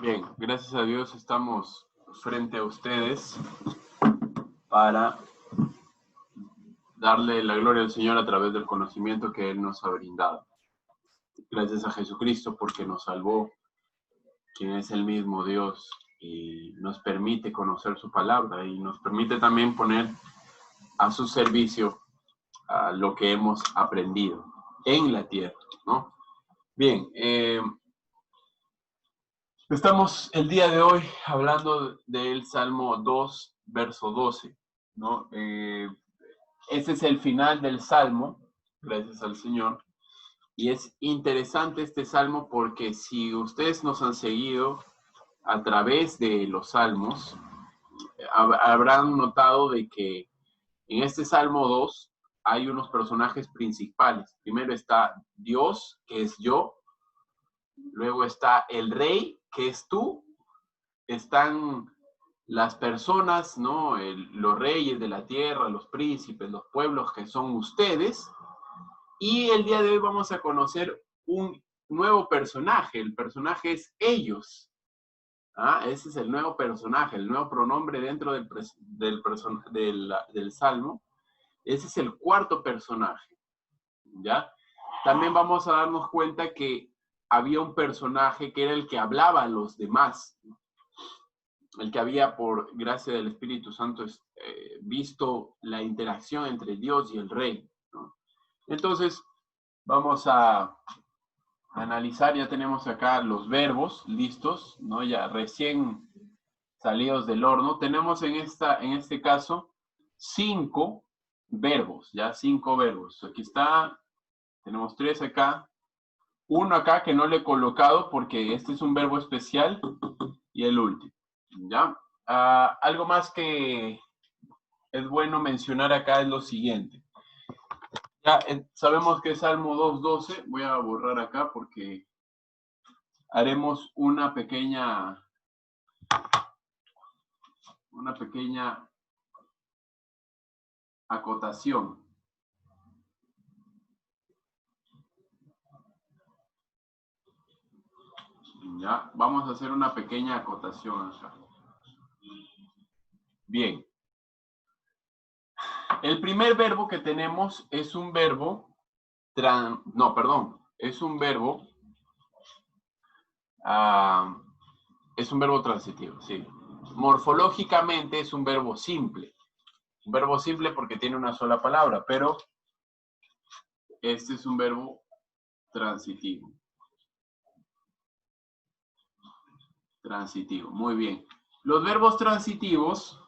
Bien, gracias a Dios estamos frente a ustedes para darle la gloria al Señor a través del conocimiento que Él nos ha brindado. Gracias a Jesucristo porque nos salvó, quien es el mismo Dios, y nos permite conocer su palabra y nos permite también poner a su servicio a lo que hemos aprendido en la tierra, ¿no? Bien, estamos el día de hoy hablando del Salmo 2, verso 12, ¿no? Ese es el final del Salmo, gracias al Señor. Y es interesante este Salmo porque si ustedes nos han seguido a través de los Salmos, habrán notado de que en este Salmo 2 hay unos personajes principales. Primero está Dios, que es yo. Luego está el Rey, que es tú. Están las personas, ¿no? Los reyes de la tierra, los príncipes, los pueblos, que son ustedes. Y el día de hoy vamos a conocer un nuevo personaje. El personaje es ellos. Ese es el nuevo personaje, el nuevo pronombre dentro del Salmo. Ese es el cuarto personaje, ¿ya? También vamos a darnos cuenta que había un personaje que era el que hablaba a los demás, el que había, por gracia del Espíritu Santo, visto la interacción entre Dios y el Rey, ¿no? Entonces, vamos a analizar, ya tenemos acá los verbos listos, ¿no? Ya recién salidos del horno. Tenemos en este caso 5 verbos, ya 5 verbos. Aquí está, tenemos 3 acá, uno acá que no le he colocado porque este es un verbo especial y el último, ¿ya? Algo más que es bueno mencionar acá es lo siguiente. Ya sabemos que es Salmo 2.12, voy a borrar acá porque haremos una pequeña acotación. Ya, vamos a hacer una pequeña acotación acá. Bien. El primer verbo que tenemos es un verbo, es un verbo transitivo, sí. Morfológicamente es un verbo simple. Un verbo simple porque tiene una sola palabra, pero este es un verbo transitivo. Transitivo, muy bien. Los verbos transitivos,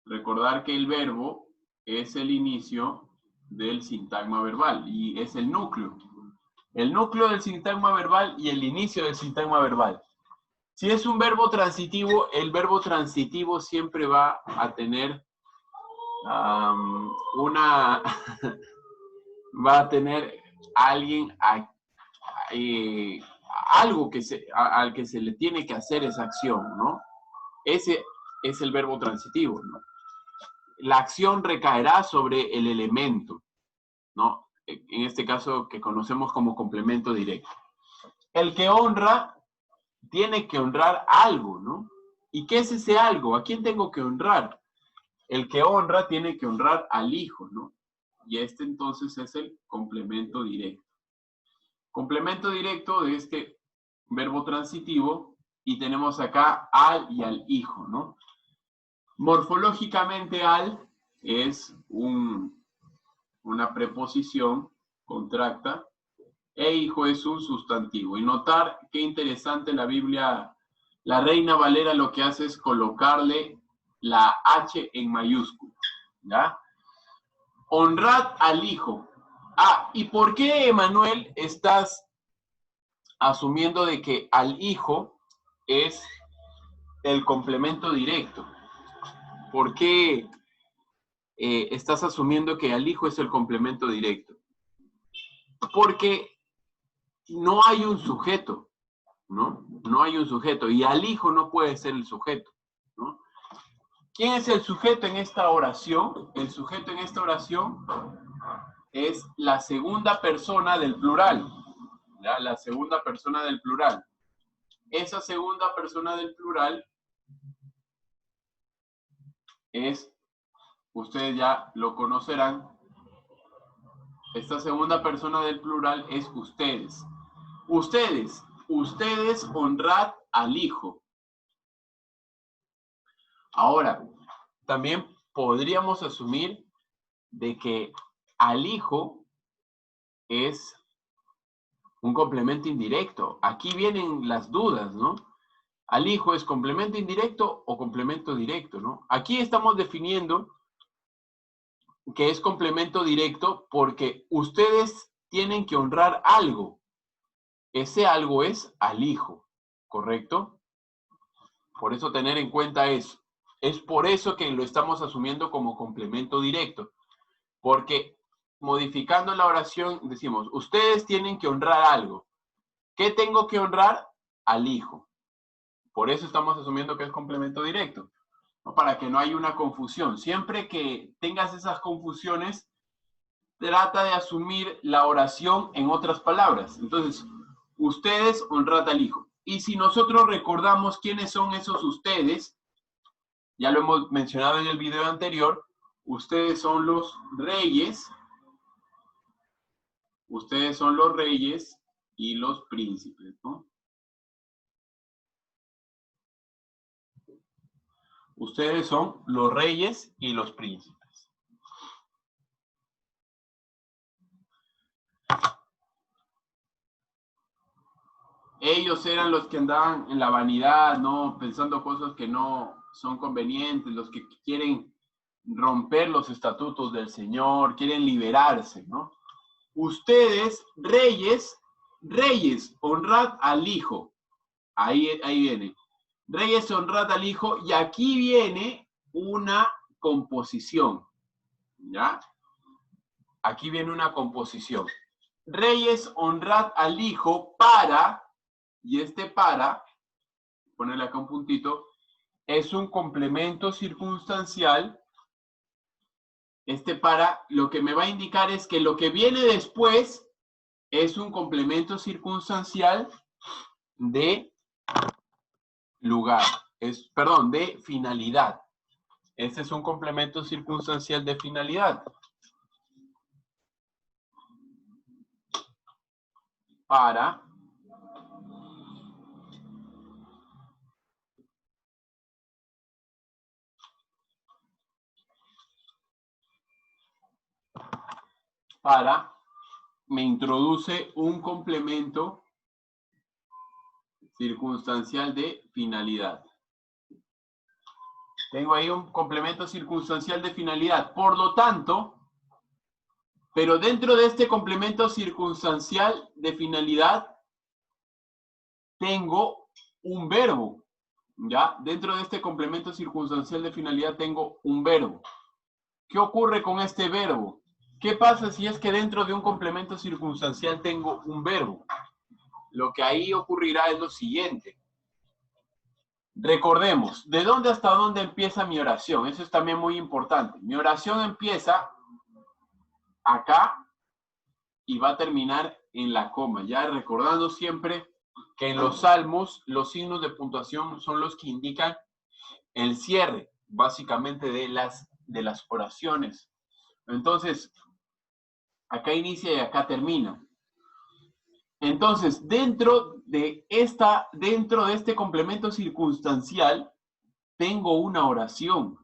recordar que el verbo es el inicio del sintagma verbal y es el núcleo. El núcleo del sintagma verbal y el inicio del sintagma verbal. Si es un verbo transitivo, el verbo transitivo siempre va a tener va a tener alguien, algo al que se le tiene que hacer esa acción, ¿no? Ese es el verbo transitivo, ¿no? La acción recaerá sobre el elemento, ¿no? En este caso que conocemos como complemento directo. El que honra tiene que honrar algo, ¿no? ¿Y qué es ese algo? ¿A quién tengo que honrar? El que honra tiene que honrar al hijo, ¿no? Y este entonces es el complemento directo. Complemento directo de este verbo transitivo y tenemos acá al y al hijo, ¿no? Morfológicamente al es una preposición contracta e hijo es un sustantivo. Y notar qué interesante la Biblia, la Reina Valera lo que hace es colocarle la H en mayúscula, ¿ya? Honrad al hijo. ¿Y por qué, Emanuel, estás asumiendo de que al hijo es el complemento directo? ¿Por qué estás asumiendo que al hijo es el complemento directo? Porque no hay un sujeto, ¿no? No hay un sujeto y al hijo no puede ser el sujeto, ¿no? ¿Quién es el sujeto en esta oración? El sujeto en esta oración es la segunda persona del plural, ¿ya? La segunda persona del plural. esa segunda persona del plural es, ustedes ya lo conocerán, esta segunda persona del plural es ustedes. Ustedes honrad al Hijo. Ahora, también podríamos asumir de que al Hijo es un complemento indirecto. Aquí vienen las dudas, ¿no? Al Hijo es complemento indirecto o complemento directo, ¿no? Aquí estamos definiendo que es complemento directo porque ustedes tienen que honrar algo. Ese algo es al Hijo, ¿correcto? Por eso tener en cuenta eso. Es por eso que lo estamos asumiendo como complemento directo. Porque modificando la oración decimos, ustedes tienen que honrar algo. ¿Qué tengo que honrar? Al Hijo. Por eso estamos asumiendo que es complemento directo, ¿no? Para que no haya una confusión. Siempre que tengas esas confusiones, trata de asumir la oración en otras palabras. Entonces, ustedes honrad al Hijo. Y si nosotros recordamos quiénes son esos ustedes, ya lo hemos mencionado en el video anterior, ustedes son los reyes y los príncipes, ¿no? Ustedes son los reyes y los príncipes. Ellos eran los que andaban en la vanidad, ¿no? Pensando cosas que no son convenientes, los que quieren romper los estatutos del Señor, quieren liberarse, ¿no? Ustedes, reyes, honrad al Hijo. Ahí viene. Reyes, honrad al Hijo, y aquí viene una composición, ¿ya? Aquí viene una composición. Reyes, honrad al Hijo para, y este para, ponerle acá un puntito, es un complemento circunstancial. Este para, lo que me va a indicar es que lo que viene después es un complemento circunstancial de lugar, de finalidad. Este es un complemento circunstancial de finalidad. Para me introduce un complemento circunstancial de finalidad. Tengo ahí un complemento circunstancial de finalidad. Por lo tanto, pero dentro de este complemento circunstancial de finalidad, tengo un verbo. ¿Ya? Dentro de este complemento circunstancial de finalidad tengo un verbo. ¿Qué ocurre con este verbo? ¿Qué pasa si es que dentro de un complemento circunstancial tengo un verbo? Lo que ahí ocurrirá es lo siguiente. Recordemos, ¿de dónde hasta dónde empieza mi oración? Eso es también muy importante. Mi oración empieza acá y va a terminar en la coma. Ya recordando siempre que en los salmos los signos de puntuación son los que indican el cierre, básicamente, de las oraciones. Entonces, acá inicia y acá termina. Entonces, dentro de este complemento circunstancial, tengo una oración.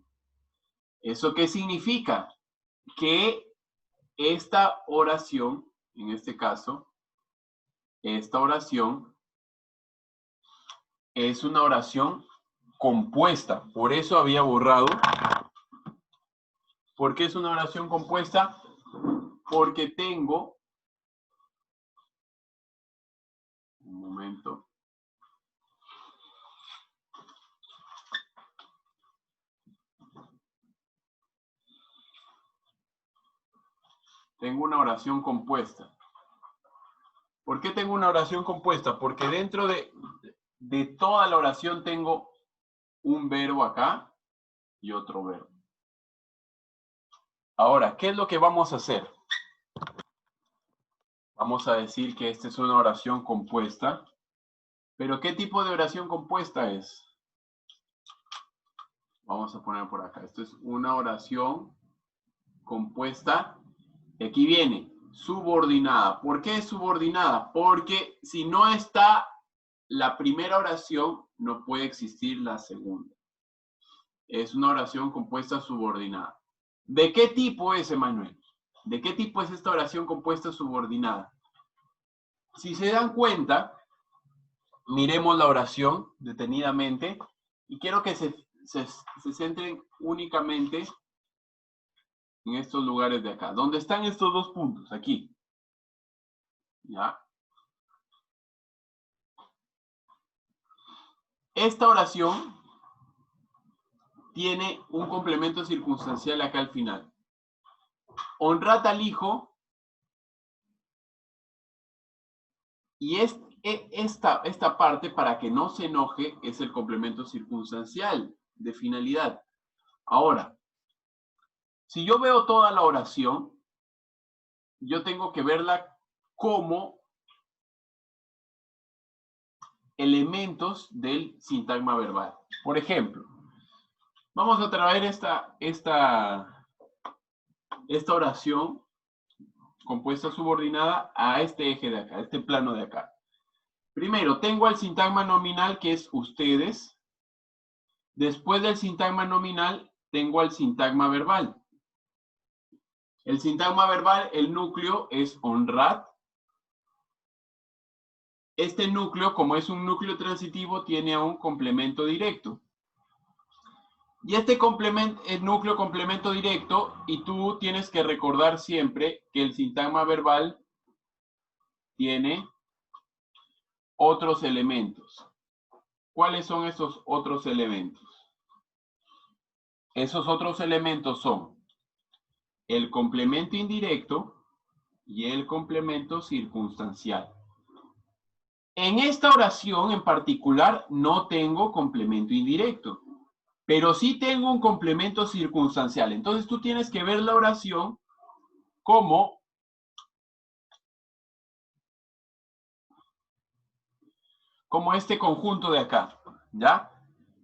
¿Eso qué significa? Que esta oración, en este caso, esta oración es una oración compuesta. Por eso había borrado. ¿Por qué es una oración compuesta? Porque tengo, un momento, tengo una oración compuesta. ¿Por qué tengo una oración compuesta? Porque dentro de toda la oración tengo un verbo acá y otro verbo. Ahora, ¿qué es lo que vamos a hacer? Vamos a decir que esta es una oración compuesta. Pero ¿qué tipo de oración compuesta es? Vamos a poner por acá. Esto es una oración compuesta. Y aquí viene, subordinada. ¿Por qué es subordinada? Porque si no está la primera oración, no puede existir la segunda. Es una oración compuesta subordinada. ¿De qué tipo es, Emanuel? ¿De qué tipo es esta oración compuesta subordinada? Si se dan cuenta, miremos la oración detenidamente y quiero que se centren únicamente en estos lugares de acá. ¿Dónde están estos dos puntos? Aquí. ¿Ya? Esta oración tiene un complemento circunstancial acá al final. Honrad al hijo y esta parte, para que no se enoje, es el complemento circunstancial de finalidad. Ahora, si yo veo toda la oración, yo tengo que verla como elementos del sintagma verbal. Por ejemplo, vamos a traer esta oración compuesta subordinada a este eje de acá, este plano de acá. Primero, tengo el sintagma nominal, que es ustedes. Después del sintagma nominal, tengo el sintagma verbal. El sintagma verbal, el núcleo es honrad. Este núcleo, como es un núcleo transitivo, tiene un complemento directo. Y este núcleo complemento directo, y tú tienes que recordar siempre que el sintagma verbal tiene otros elementos. ¿Cuáles son esos otros elementos? Esos otros elementos son el complemento indirecto y el complemento circunstancial. En esta oración en particular no tengo complemento indirecto, pero sí tengo un complemento circunstancial. Entonces tú tienes que ver la oración como este conjunto de acá, ¿ya?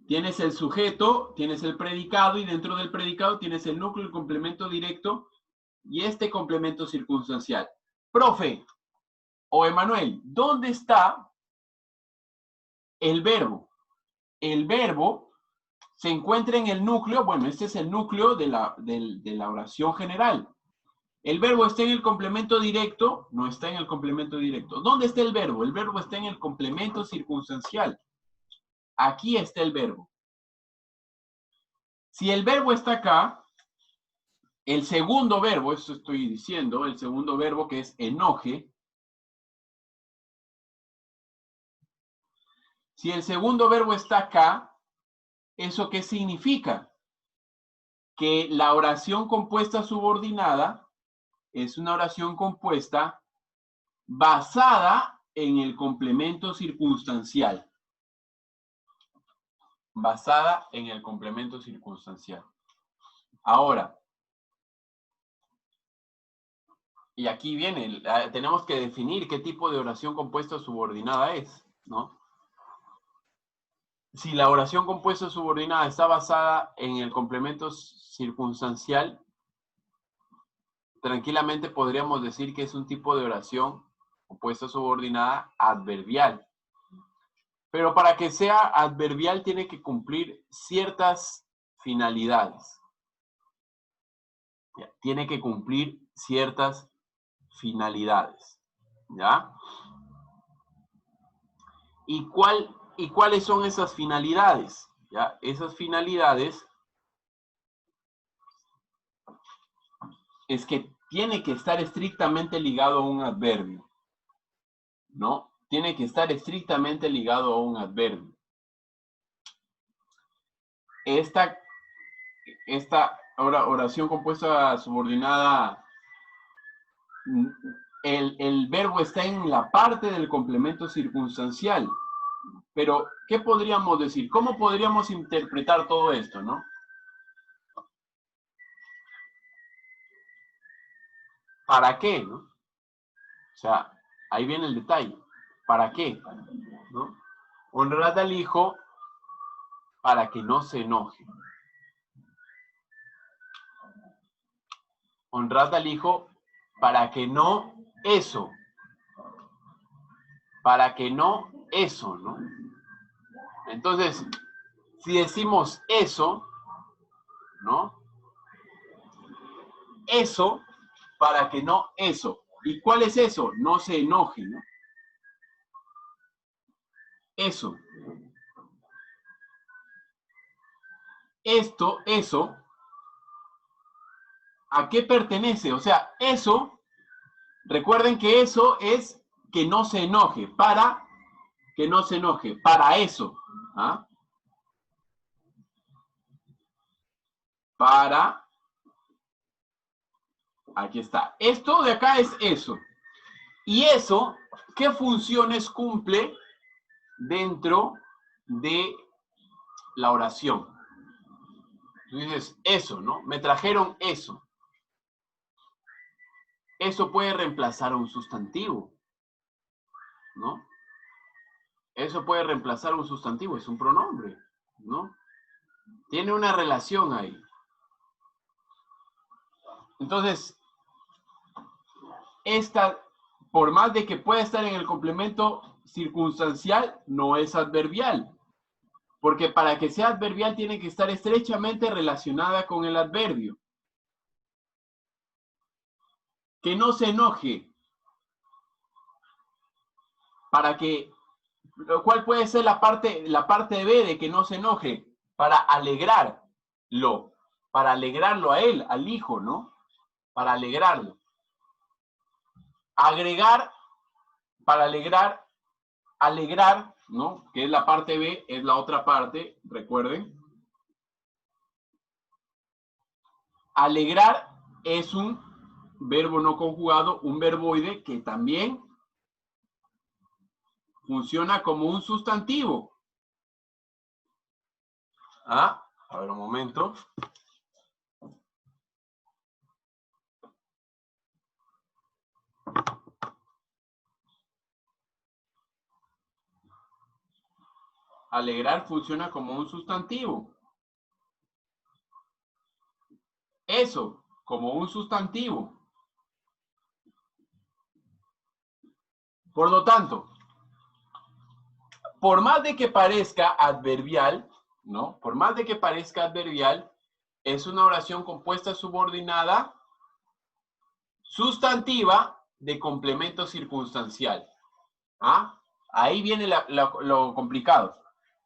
Tienes el sujeto, tienes el predicado y dentro del predicado tienes el núcleo, el complemento directo y este complemento circunstancial. Profe o Emanuel, ¿dónde está el verbo? El verbo se encuentra en el núcleo, bueno, este es el núcleo de la oración general. El verbo está en el complemento directo, no está en el complemento directo. ¿Dónde está el verbo? El verbo está en el complemento circunstancial. Aquí está el verbo. Si el verbo está acá, el segundo verbo, eso estoy diciendo, el segundo verbo que es enoje, si el segundo verbo está acá, ¿eso qué significa? Que la oración compuesta subordinada es una oración compuesta basada en el complemento circunstancial. Basada en el complemento circunstancial. Ahora, y aquí viene, tenemos que definir qué tipo de oración compuesta subordinada es, ¿no? Si la oración compuesta subordinada está basada en el complemento circunstancial, tranquilamente podríamos decir que es un tipo de oración compuesta subordinada adverbial. Pero para que sea adverbial tiene que cumplir ciertas finalidades. Tiene que cumplir ciertas finalidades. ¿Ya? ¿Y cuáles son esas finalidades? ¿Ya? Esas finalidades es que tiene que estar estrictamente ligado a un adverbio, ¿no? Tiene que estar estrictamente ligado a un adverbio. Esta oración compuesta subordinada, el verbo está en la parte del complemento circunstancial. Pero, ¿qué podríamos decir? ¿Cómo podríamos interpretar todo esto, no? ¿Para qué, no? O sea, ahí viene el detalle. ¿Para qué? ¿No? Honrad al hijo para que no se enoje. Honrad al hijo para que no eso. Para que no eso, ¿no? Entonces, si decimos eso, ¿no? Eso, para que no eso. ¿Y cuál es eso? No se enoje, ¿no? Eso. Esto, eso, ¿a qué pertenece? O sea, eso, recuerden que eso es que no se enoje, para que no se enoje, para eso. ¿Ah? Para, aquí está. Esto de acá es eso. Y eso, ¿qué funciones cumple dentro de la oración? Tú dices, eso, ¿no? Me trajeron eso. Eso puede reemplazar a un sustantivo, ¿no? Eso puede reemplazar a un sustantivo, es un pronombre, ¿no? Tiene una relación ahí. Entonces, esta, por más de que pueda estar en el complemento circunstancial, no es adverbial. Porque para que sea adverbial tiene que estar estrechamente relacionada con el adverbio. Que no se enoje. Para que, lo cual puede ser la parte B de que no se enoje. Para alegrarlo. Para alegrarlo a él, al hijo, ¿no? Para alegrarlo. Agregar, para alegrar, ¿no? Que es la parte B, es la otra parte, recuerden. Alegrar es un verbo no conjugado, un verboide que también funciona como un sustantivo. Ah, a ver un momento. Alegrar funciona como un sustantivo. Eso, como un sustantivo. Por lo tanto, por más de que parezca adverbial, ¿no? Por más de que parezca adverbial, es una oración compuesta subordinada sustantiva de complemento circunstancial. ¿Ah? Ahí viene lo complicado.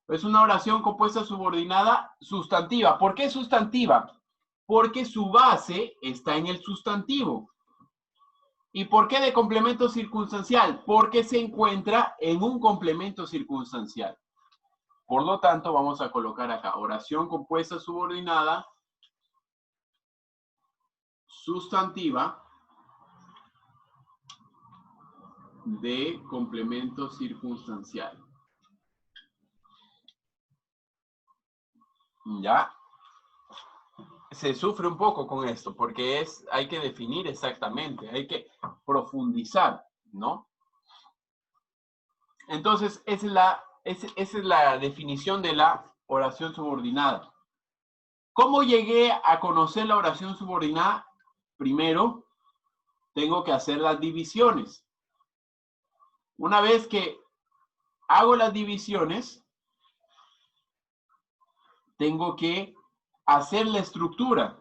Es una oración compuesta subordinada sustantiva. ¿Por qué sustantiva? Porque su base está en el sustantivo. ¿Y por qué de complemento circunstancial? Porque se encuentra en un complemento circunstancial. Por lo tanto, vamos a colocar acá oración compuesta subordinada sustantiva de complemento circunstancial. ¿Ya? Se sufre un poco con esto porque hay que definir exactamente, hay que profundizar, ¿no? Entonces, esa es la definición de la oración subordinada. ¿Cómo llegué a conocer la oración subordinada? Primero, tengo que hacer las divisiones. Una vez que hago las divisiones, tengo que hacer la estructura.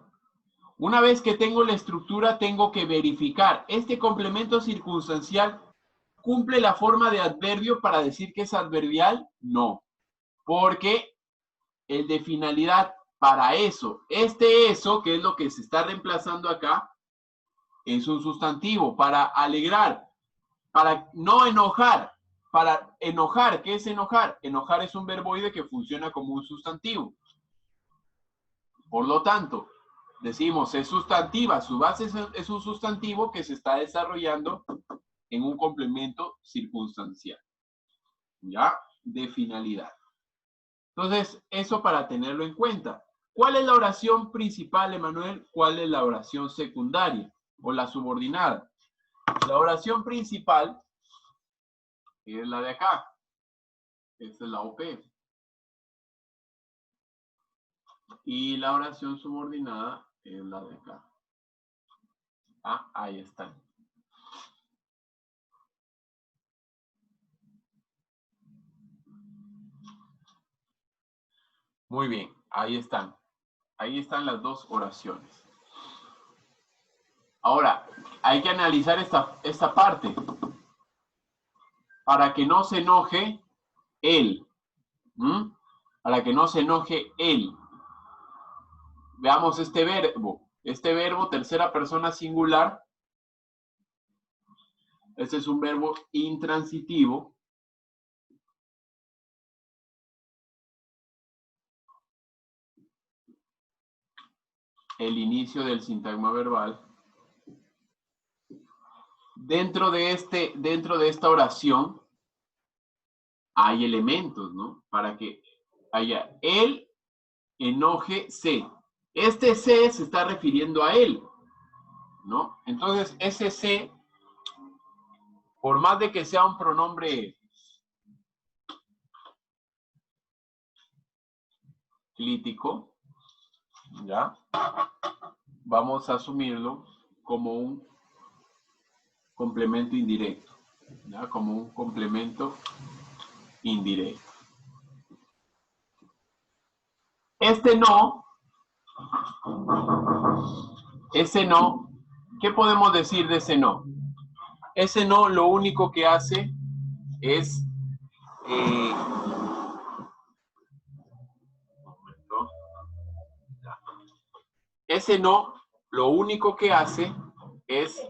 Una vez que tengo la estructura, tengo que verificar. ¿Este complemento circunstancial cumple la forma de adverbio para decir que es adverbial? No, porque el de finalidad para eso, eso, que es lo que se está reemplazando acá, es un sustantivo. Para alegrar, para no enojar, para enojar, ¿qué es enojar? Enojar es un verboide que funciona como un sustantivo. Por lo tanto, decimos es sustantiva, su base es un sustantivo que se está desarrollando en un complemento circunstancial, ¿ya? De finalidad. Entonces, eso para tenerlo en cuenta. ¿Cuál es la oración principal, Emanuel? ¿Cuál es la oración secundaria o la subordinada? La oración principal es la de acá. Esta es la OP. Y la oración subordinada es la de acá. Ah, ahí están. Muy bien, ahí están. Ahí están las dos oraciones. Ahora, hay que analizar esta parte. Para que no se enoje él. ¿Mm? Para que no se enoje él. Veamos este verbo. Este verbo, tercera persona singular. Este es un verbo intransitivo. El inicio del sintagma verbal. Dentro de esta oración hay elementos, ¿no? Para que haya él enoje se. Este se está refiriendo a él, ¿no? Entonces, ese se, por más de que sea un pronombre clítico, ¿ya? Vamos a asumirlo como un complemento indirecto, ¿ya? Como un complemento indirecto. Ese no, ¿qué podemos decir de ese no? Ese no lo único que hace es ese no lo único que hace es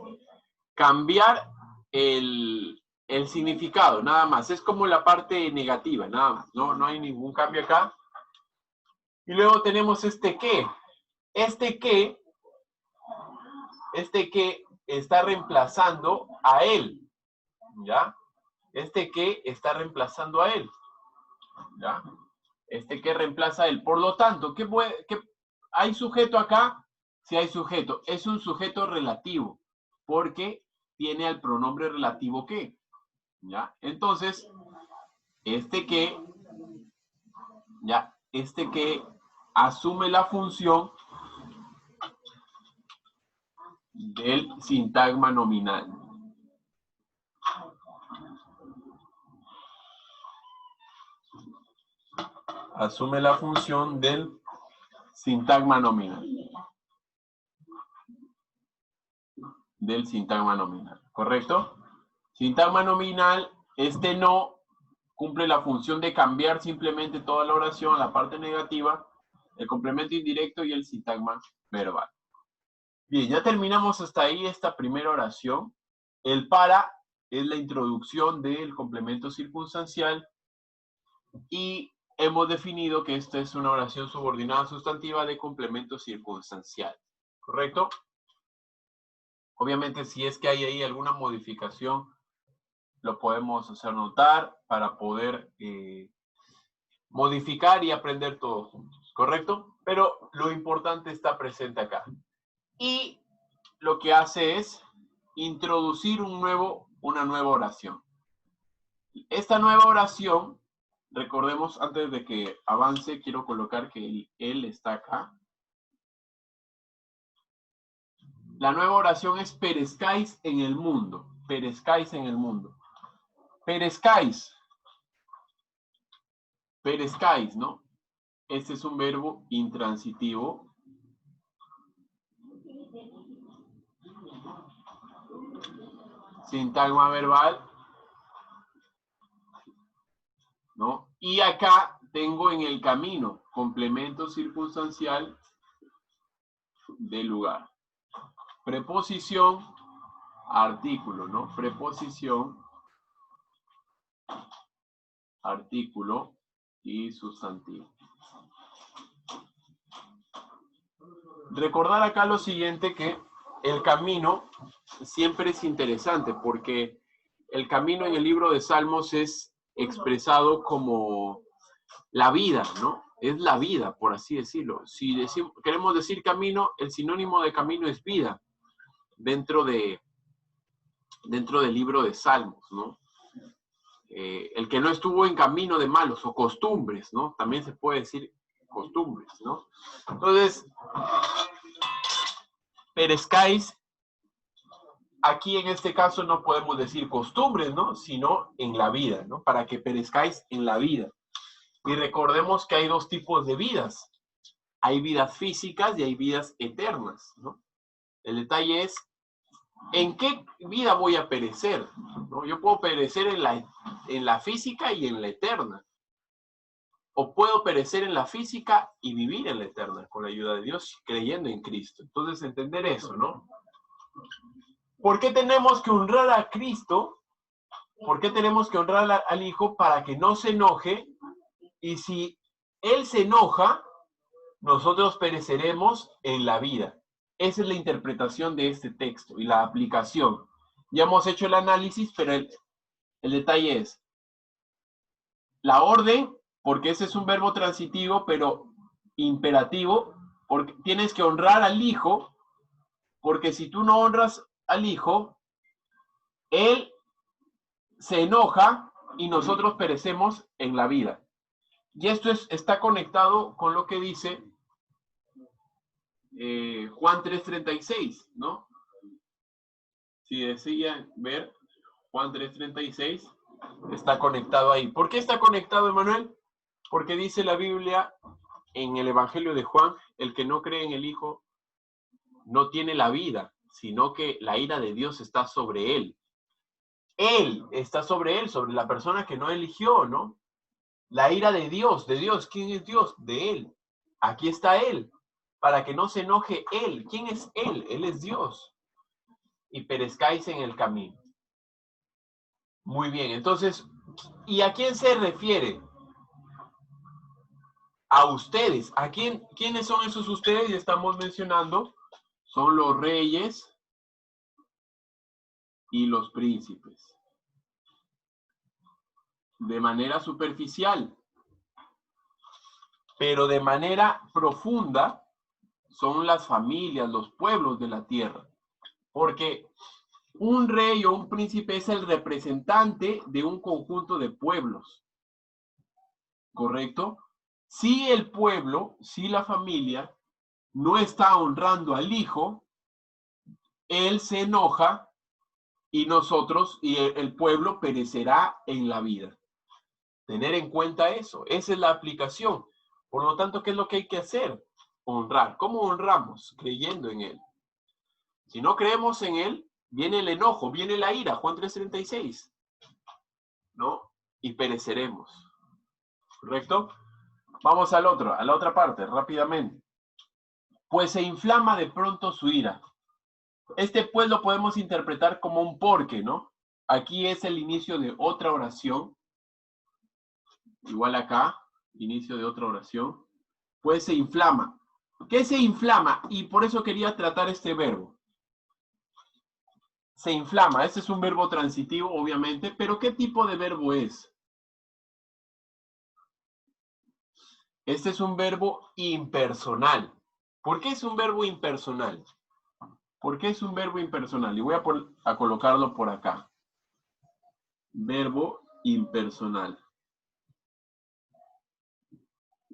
cambiar el significado, nada más. Es como la parte negativa, nada más. No hay ningún cambio acá. Y luego tenemos este que. Este que está reemplazando a él, ¿ya? Este que está reemplazando a él, ¿ya? Este que reemplaza a él. Por lo tanto, ¿qué hay sujeto acá? Sí hay sujeto. Es un sujeto relativo, porque tiene al pronombre relativo que, ¿ya? Entonces, este que asume la función del sintagma nominal. Asume la función del sintagma nominal. Del sintagma nominal, ¿correcto? Sintagma nominal, este no cumple la función de cambiar simplemente toda la oración, la parte negativa, el complemento indirecto y el sintagma verbal. Bien, ya terminamos hasta ahí esta primera oración. El para es la introducción del complemento circunstancial y hemos definido que esta es una oración subordinada sustantiva de complemento circunstancial, ¿correcto? Obviamente, si es que hay ahí alguna modificación, lo podemos hacer notar para poder modificar y aprender todos juntos, ¿correcto? Pero lo importante está presente acá. Y lo que hace es introducir una nueva oración. Esta nueva oración, recordemos, antes de que avance, quiero colocar que él está acá. La nueva oración es perezcáis en el mundo. Perezcáis en el mundo. Perezcáis. Perezcáis, ¿no? Este es un verbo intransitivo. Sintagma verbal. ¿No? Y acá tengo en el camino complemento circunstancial de lugar. Preposición, artículo, ¿no? Preposición, artículo y sustantivo. Recordar acá lo siguiente, que el camino siempre es interesante porque el camino en el libro de Salmos es expresado como la vida, ¿no? Es la vida, por así decirlo. Si queremos decir camino, el sinónimo de camino es vida dentro del libro de Salmos, ¿no? el que no estuvo en camino de malos, o costumbres, ¿no? También se puede decir costumbres, ¿no? Entonces, perezcáis, aquí en este caso no podemos decir costumbres, ¿no? Sino en la vida, ¿no? Para que perezcáis en la vida. Y recordemos que hay dos tipos de vidas. Hay vidas físicas y hay vidas eternas, ¿no? El detalle es, ¿en qué vida voy a perecer? ¿No? Yo puedo perecer en la física y en la eterna. O puedo perecer en la física y vivir en la eterna, con la ayuda de Dios, creyendo en Cristo. Entonces, entender eso, ¿no? ¿Por qué tenemos que honrar a Cristo? ¿Por qué tenemos que honrar al Hijo? Para que no se enoje. Y si Él se enoja, nosotros pereceremos en la vida. Esa es la interpretación de este texto y la aplicación. Ya hemos hecho el análisis, pero el detalle es la orden, porque ese es un verbo transitivo, pero imperativo, porque tienes que honrar al Hijo, porque si tú no honras al Hijo, Él se enoja y nosotros perecemos en la vida. Y esto está conectado con lo que dice Juan 3:36, ¿no? Si decían ver, Juan 3:36 está conectado ahí. ¿Por qué está conectado, Emanuel? Porque dice la Biblia en el Evangelio de Juan, el que no cree en el Hijo no tiene la vida, sino que la ira de Dios está sobre él. Él está sobre él, sobre la persona que no eligió, ¿no? La ira de Dios, ¿quién es Dios? De él. Aquí está él, para que no se enoje él. ¿Quién es él? Él es Dios. Y perezcáis en el camino. Muy bien, entonces, ¿y a quién se refiere? A ustedes. ¿A quiénes son esos ustedes? Y estamos mencionando, son los reyes y los príncipes. De manera superficial, pero de manera profunda, son las familias, los pueblos de la tierra. Porque un rey o un príncipe es el representante de un conjunto de pueblos. ¿Correcto? Si el pueblo, si la familia no está honrando al hijo, él se enoja y nosotros y el pueblo perecerá en la vida. Tener en cuenta eso, esa es la aplicación. Por lo tanto, ¿qué es lo que hay que hacer? Honrar. ¿Cómo honramos? Creyendo en él. Si no creemos en él, viene el enojo, viene la ira, Juan 3:36, ¿no? Y pereceremos. ¿Correcto? Vamos a la otra parte, rápidamente. Pues se inflama de pronto su ira. Este pues lo podemos interpretar como un porque, ¿no? Aquí es el inicio de otra oración. Igual acá, inicio de otra oración. Pues se inflama. ¿Qué se inflama? Y por eso quería tratar este verbo. Se inflama. Este es un verbo transitivo, obviamente, pero ¿qué tipo de verbo es? Este es un verbo impersonal. ¿Por qué es un verbo impersonal? ¿Por qué es un verbo impersonal? Y voy a colocarlo por acá. Verbo impersonal.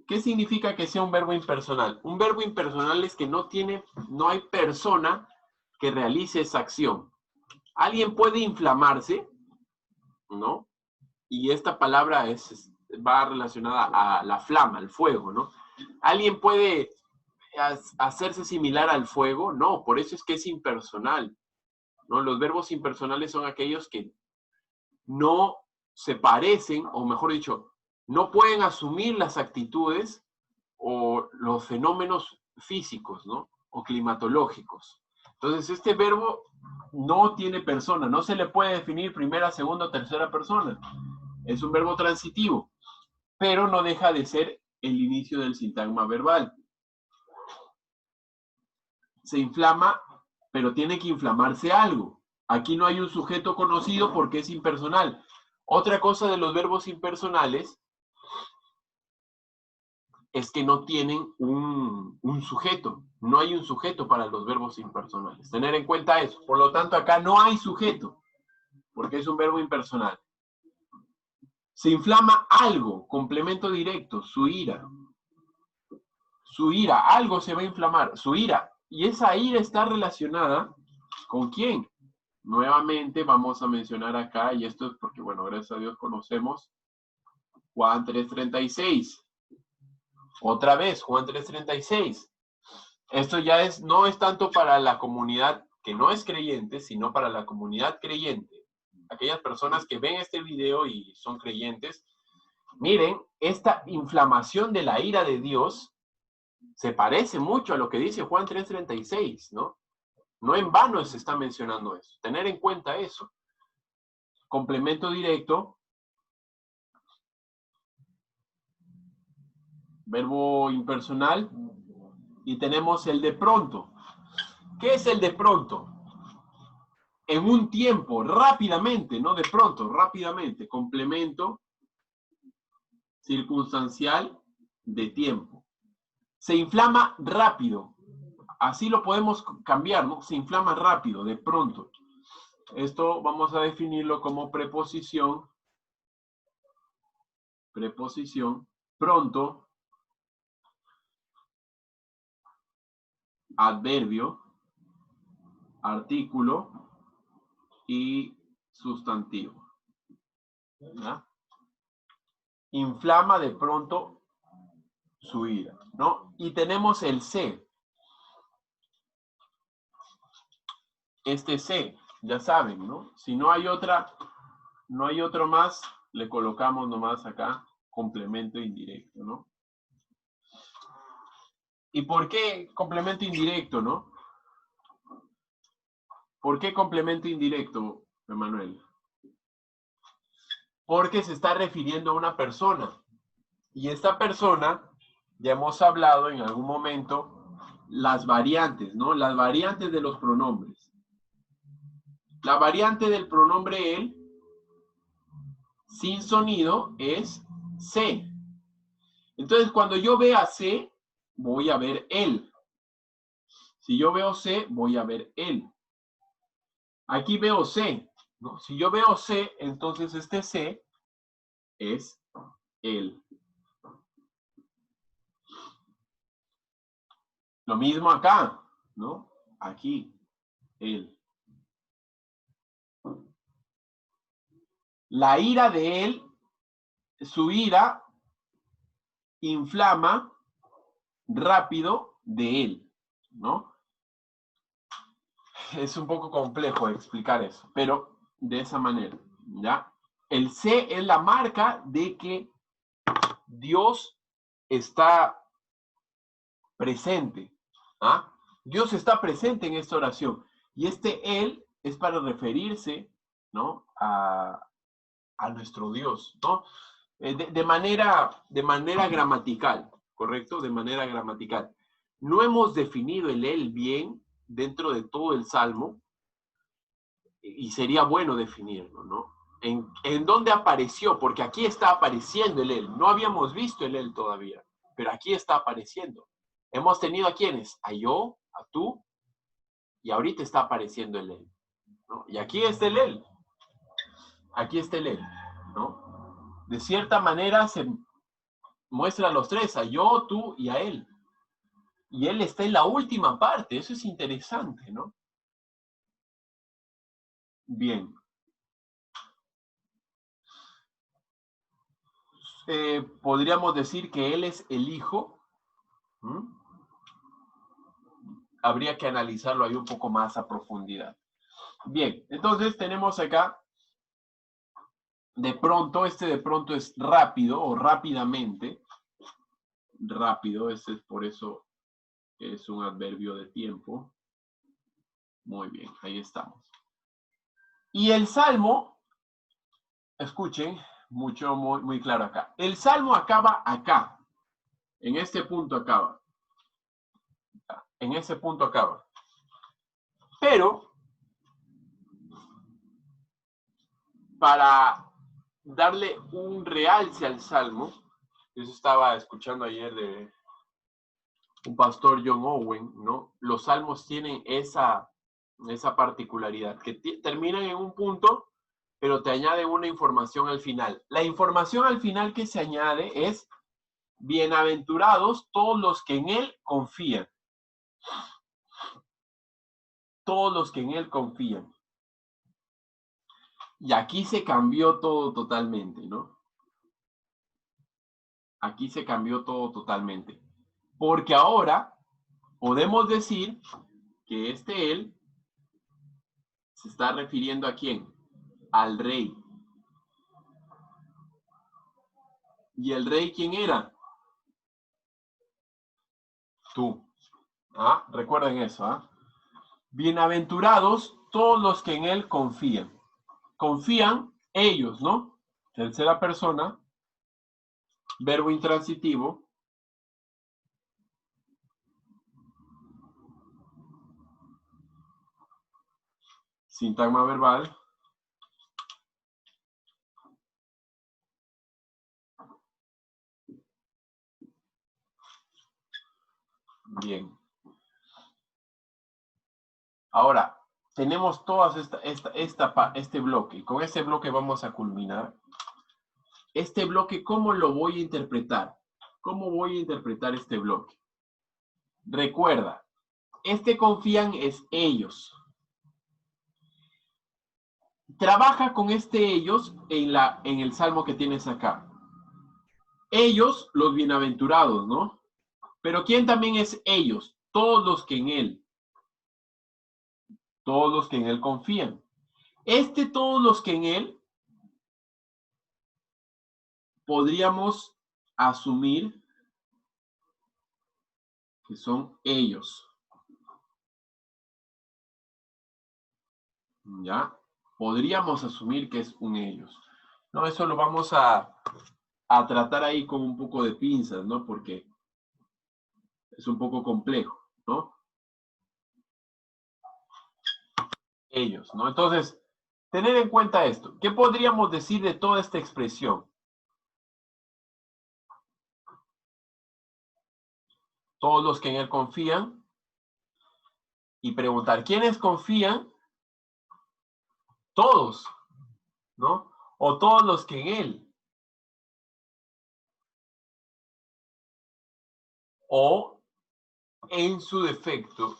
¿Qué significa que sea un verbo impersonal? Un verbo impersonal es que no hay persona que realice esa acción. Alguien puede inflamarse, ¿no? Y esta palabra va relacionada a la flama, al fuego, ¿no? Alguien puede hacerse similar al fuego, no, por eso es que es impersonal, ¿no? Los verbos impersonales son aquellos que no se parecen, o mejor dicho, no pueden asumir las actitudes o los fenómenos físicos, ¿no? O climatológicos. Entonces, este verbo no tiene persona, no se le puede definir primera, segunda o tercera persona. Es un verbo transitivo, pero no deja de ser el inicio del sintagma verbal. Se inflama, pero tiene que inflamarse algo. Aquí no hay un sujeto conocido porque es impersonal. Otra cosa de los verbos impersonales es que no tienen un sujeto. No hay un sujeto para los verbos impersonales. Tener en cuenta eso. Por lo tanto, acá no hay sujeto, porque es un verbo impersonal. Se inflama algo, complemento directo, su ira. Su ira, algo se va a inflamar, su ira. Y esa ira está relacionada ¿con quién? Nuevamente vamos a mencionar acá, y esto es porque, bueno, gracias a Dios conocemos Juan 3:36. Otra vez, Juan 3:36. Esto ya es, no es tanto para la comunidad que no es creyente, sino para la comunidad creyente. Aquellas personas que ven este video y son creyentes, miren, esta inflamación de la ira de Dios se parece mucho a lo que dice Juan 3:36, ¿no? No en vano se está mencionando eso. Tener en cuenta eso. Complemento directo. Verbo impersonal. Y tenemos el de pronto. ¿Qué es el de pronto? En un tiempo, rápidamente, no de pronto, rápidamente. Complemento circunstancial de tiempo. Se inflama rápido. Así lo podemos cambiar, ¿no? Se inflama rápido, de pronto. Esto vamos a definirlo como preposición. Preposición, pronto, adverbio, artículo y sustantivo. ¿Ya? Inflama de pronto su ira, ¿no? Y tenemos el se. Este se, ya saben, ¿no? Si no hay otra, no hay otro más, le colocamos nomás acá complemento indirecto, ¿no? ¿Y por qué complemento indirecto, no? ¿Por qué complemento indirecto, Emanuel? Porque se está refiriendo a una persona. Y esta persona, ya hemos hablado en algún momento, las variantes, ¿no? Las variantes de los pronombres. La variante del pronombre él, sin sonido, es se. Entonces, cuando yo vea se, voy a ver él. Si yo veo se, voy a ver él. Aquí veo se, ¿no? Si yo veo se, entonces este se es él. Lo mismo acá, ¿no? Aquí, él. La ira de él, su ira inflama rápido de él, ¿no? Es un poco complejo explicar eso, pero de esa manera, ¿ya? El C es la marca de que Dios está presente, ¿ah? Dios está presente en esta oración. Y este él es para referirse, ¿no? A nuestro Dios, ¿no? De manera gramatical, ¿correcto? De manera gramatical. No hemos definido el él bien dentro de todo el Salmo, y sería bueno definirlo, ¿no? ¿En dónde apareció? Porque aquí está apareciendo el él. No habíamos visto el él todavía, pero aquí está apareciendo. Hemos tenido a quiénes, a yo, a tú, y ahorita está apareciendo el él, ¿no? Y aquí está el él. Aquí está el él, ¿no? De cierta manera se muestra a los tres, a yo, tú y a él. Y él está en la última parte, eso es interesante, ¿no? Bien. Podríamos decir que él es el hijo. Habría que analizarlo ahí un poco más a profundidad. Bien, entonces tenemos acá, de pronto, de pronto es rápido o rápidamente. Rápido, por eso es un adverbio de tiempo. Muy bien, ahí estamos. Y el Salmo, escuchen, muy claro acá. El Salmo acaba acá. En este punto acaba. En ese punto acaba. Pero, para darle un realce al Salmo, eso estaba escuchando ayer de un pastor John Owen, ¿no? Los salmos tienen esa particularidad, que terminan en un punto pero te añade una información al final. La información al final que se añade es: bienaventurados todos los que en Él confían. Todos los que en Él confían. Y aquí se cambió todo totalmente, ¿no? Aquí se cambió todo totalmente. Porque ahora podemos decir que este Él se está refiriendo ¿a quién? Al rey. ¿Y el rey quién era? Tú. ¿Ah? Recuerden eso, ¿ah? Bienaventurados todos los que en Él confían. Confían ellos, ¿no? Tercera persona, verbo intransitivo. Sintagma verbal. Bien. Ahora, tenemos todas este bloque. Y con este bloque vamos a culminar. Este bloque, ¿cómo lo voy a interpretar? ¿Cómo voy a interpretar este bloque? Recuerda, este confían es ellos. Trabaja con este ellos en el salmo que tienes acá. Ellos, los bienaventurados, ¿no? Pero ¿quién también es ellos? Todos los que en Él. Todos los que en Él confían. Todos los que en Él, podríamos asumir que son ellos. ¿Ya? Podríamos asumir que es un ellos. No, eso lo vamos a tratar ahí con un poco de pinzas, ¿no? Porque es un poco complejo, ¿no? Ellos, ¿no? Entonces, tener en cuenta esto. ¿Qué podríamos decir de toda esta expresión? Todos los que en Él confían. Y preguntar, ¿quiénes confían? Todos, ¿no? O todos los que en Él. O en su defecto,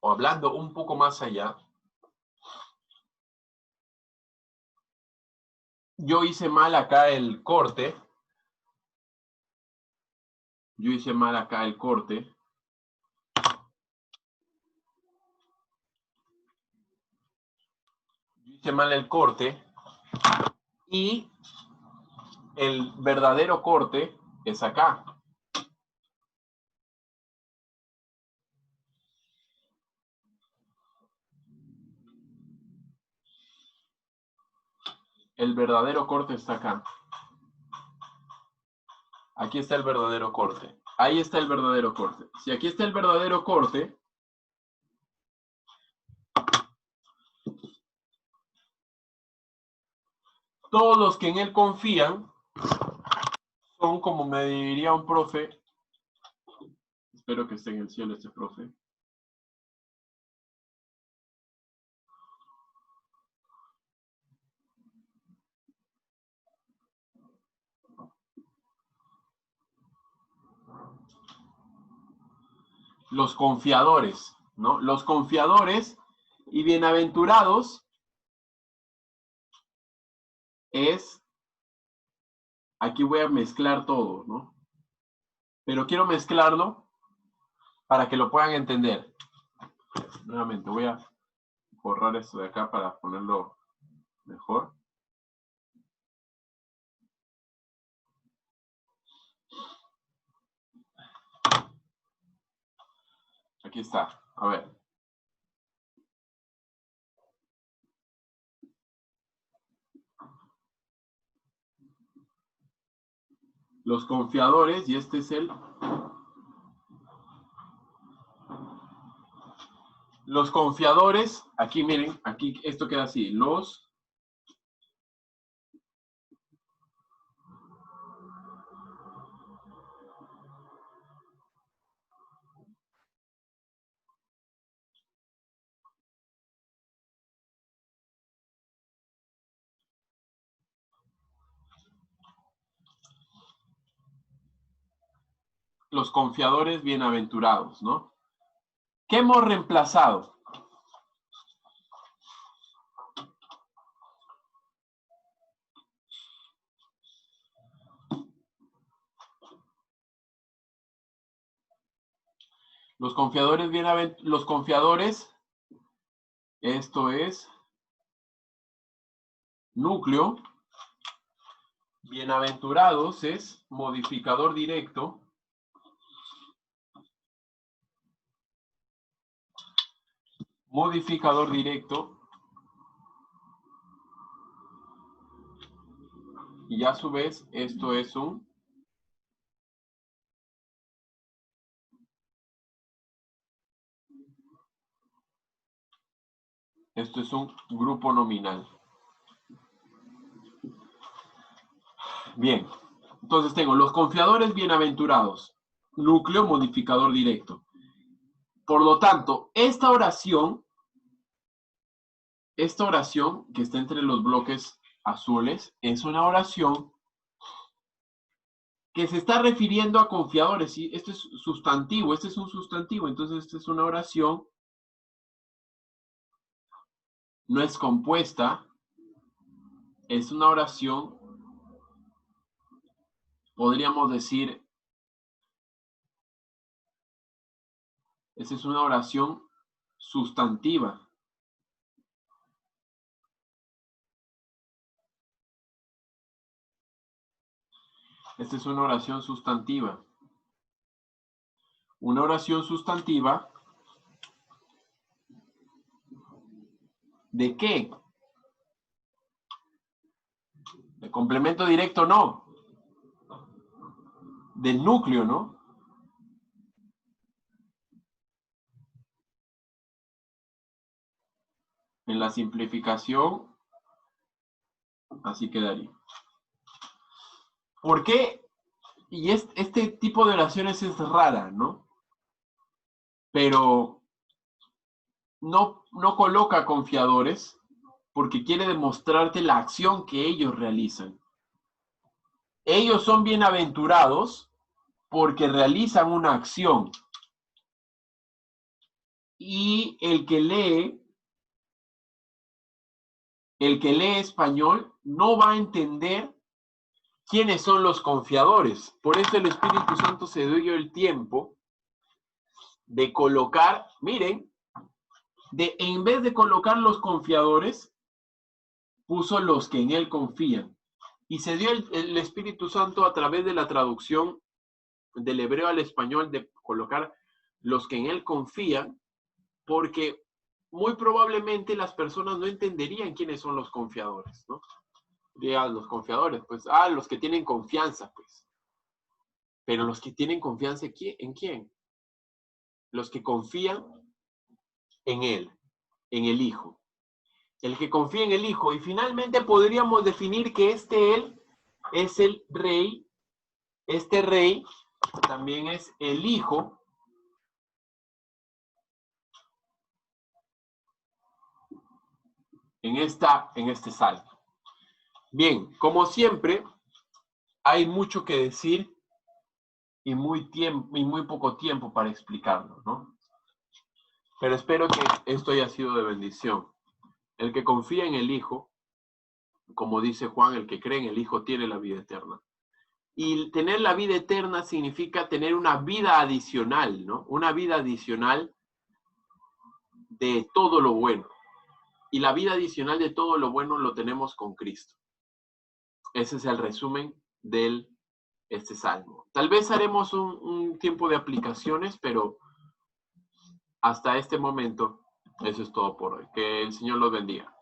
o hablando un poco más allá, yo hice mal acá el corte. Yo hice mal acá el corte. Yo hice mal el corte. Y el verdadero corte es acá. El verdadero corte está acá. Aquí está el verdadero corte. Ahí está el verdadero corte. Si aquí está el verdadero corte, todos los que en Él confían son, como me diría un profe, espero que esté en el cielo este profe, los confiadores, ¿no? Los confiadores y bienaventurados es, aquí voy a mezclar todo, ¿no? Pero quiero mezclarlo para que lo puedan entender. Nuevamente, voy a borrar esto de acá para ponerlo mejor. Aquí está, a ver. Los confiadores, y este es el... Los confiadores, aquí miren, aquí esto queda así, los los confiadores bienaventurados, ¿no? ¿Qué hemos reemplazado? Los confiadores bienaventurados, los confiadores, esto es núcleo. Bienaventurados es modificador directo. Modificador directo. Y a su vez, esto es un grupo nominal. Bien, entonces tengo los confiadores bienaventurados, núcleo modificador directo. Por lo tanto, esta oración que está entre los bloques azules es una oración que se está refiriendo a confiadores. ¿Sí? Este es sustantivo, este es un sustantivo, entonces esta es una oración, no es compuesta, es una oración, podríamos decir, esta es una oración sustantiva. Esta es una oración sustantiva. Una oración sustantiva, ¿de qué? De complemento directo no. Del núcleo, ¿no? En la simplificación, así quedaría. ¿Por qué? Y este tipo de oraciones es rara, ¿no? Pero no coloca confiadores porque quiere demostrarte la acción que ellos realizan. Ellos son bienaventurados porque realizan una acción. Y el que lee español no va a entender quiénes son los confiadores. Por eso el Espíritu Santo se dio el tiempo de colocar, miren, en vez de colocar los confiadores, puso los que en él confían. Y se dio el Espíritu Santo a través de la traducción del hebreo al español de colocar los que en él confían, porque muy probablemente las personas no entenderían quiénes son los confiadores, ¿no? Digan los confiadores, pues, los que tienen confianza, pues. Pero los que tienen confianza, ¿en quién? Los que confían en él, en el Hijo. El que confía en el Hijo. Y finalmente podríamos definir que él es el Rey. Este Rey también es el Hijo en este salmo. Bien, como siempre, hay mucho que decir y muy poco tiempo para explicarlo, ¿no? Pero espero que esto haya sido de bendición. El que confía en el Hijo, como dice Juan, el que cree en el Hijo tiene la vida eterna. Y tener la vida eterna significa tener una vida adicional, ¿no? Una vida adicional de todo lo bueno. Y la vida adicional de todo lo bueno lo tenemos con Cristo. Ese es el resumen de este salmo. Tal vez haremos un tiempo de aplicaciones, pero hasta este momento, eso es todo por hoy. Que el Señor los bendiga.